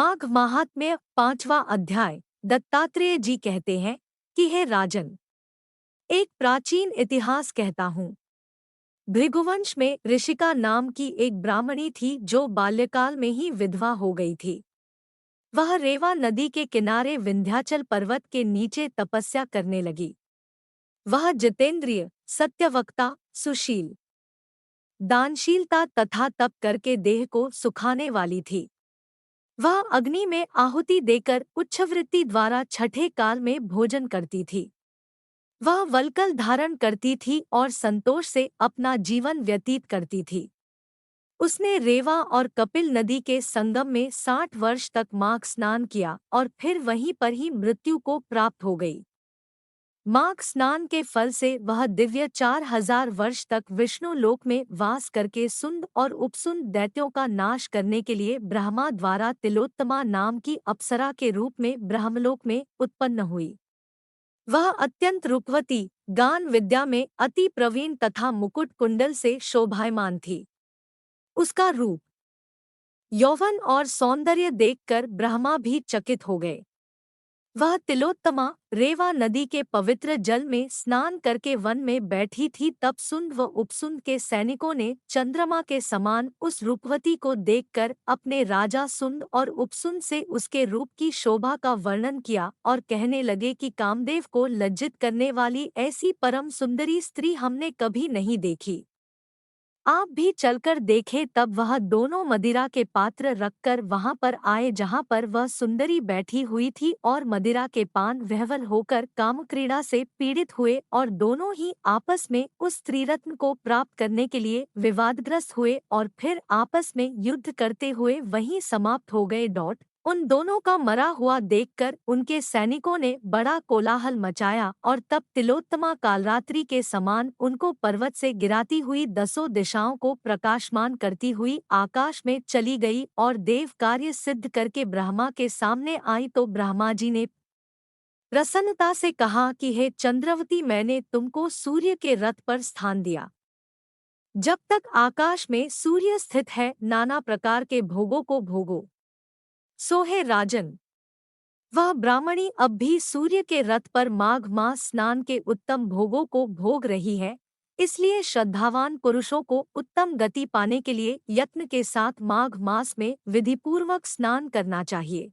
माघ महात्म्य 5वां अध्याय। दत्तात्रेय जी कहते हैं कि हे राजन, एक प्राचीन इतिहास कहता हूँ। भृगुवंश में ऋषिका नाम की एक ब्राह्मणी थी जो बाल्यकाल में ही विधवा हो गई थी। वह रेवा नदी के किनारे विंध्याचल पर्वत के नीचे तपस्या करने लगी। वह जितेंद्रिय, सत्यवक्ता, सुशील, दानशीलता तथा तप करके देह को सुखाने वाली थी। वह अग्नि में आहुति देकर उच्छवृत्ति द्वारा छठे काल में भोजन करती थी। वह वल्कल धारण करती थी और संतोष से अपना जीवन व्यतीत करती थी। उसने रेवा और कपिल नदी के संगम में 60 वर्ष तक माघ स्नान किया और फिर वहीं पर ही मृत्यु को प्राप्त हो गई। माघ स्नान के फल से वह दिव्य 4000 वर्ष तक विष्णु लोक में वास करके सुंद और उपसुंद दैत्यों का नाश करने के लिए ब्रह्मा द्वारा तिलोत्तमा नाम की अप्सरा के रूप में ब्रह्मलोक में उत्पन्न हुई। वह अत्यंत रूपवती, गान विद्या में अति प्रवीण तथा मुकुट कुंडल से शोभायमान थी। उसका रूप, यौवन और सौंदर्य देखकर ब्रह्मा भी चकित हो गए। वह तिलोत्तमा रेवा नदी के पवित्र जल में स्नान करके वन में बैठी थी। तब सुंद व उपसुंद के सैनिकों ने चंद्रमा के समान उस रूपवती को देखकर अपने राजा सुंद और उपसुंद से उसके रूप की शोभा का वर्णन किया और कहने लगे कि कामदेव को लज्जित करने वाली ऐसी परम सुंदरी स्त्री हमने कभी नहीं देखी। आप भी चलकर देखें। तब वह दोनों मदिरा के पात्र रखकर वहां पर आए जहां पर वह सुंदरी बैठी हुई थी और मदिरा के पान विह्वल होकर कामक्रीड़ा से पीड़ित हुए और दोनों ही आपस में उस स्त्रीरत्न को प्राप्त करने के लिए विवादग्रस्त हुए और फिर आपस में युद्ध करते हुए वहीं समाप्त हो गए। उन दोनों का मरा हुआ देखकर उनके सैनिकों ने बड़ा कोलाहल मचाया और तब तिलोत्तमा कालरात्रि के समान उनको पर्वत से गिराती हुई 10 दिशाओं को प्रकाशमान करती हुई आकाश में चली गई और देव कार्य सिद्ध करके ब्रह्मा के सामने आई। तो ब्रह्मा जी ने प्रसन्नता से कहा कि हे चंद्रवती, मैंने तुमको सूर्य के रथ पर स्थान दिया। जब तक आकाश में सूर्य स्थित है, नाना प्रकार के भोगों को भोगो। सो हे राजन, वह ब्राह्मणी अब भी सूर्य के रथ पर माघ मास स्नान के उत्तम भोगों को भोग रही है। इसलिए श्रद्धावान पुरुषों को उत्तम गति पाने के लिए यत्न के साथ माघ मास में विधिपूर्वक स्नान करना चाहिए।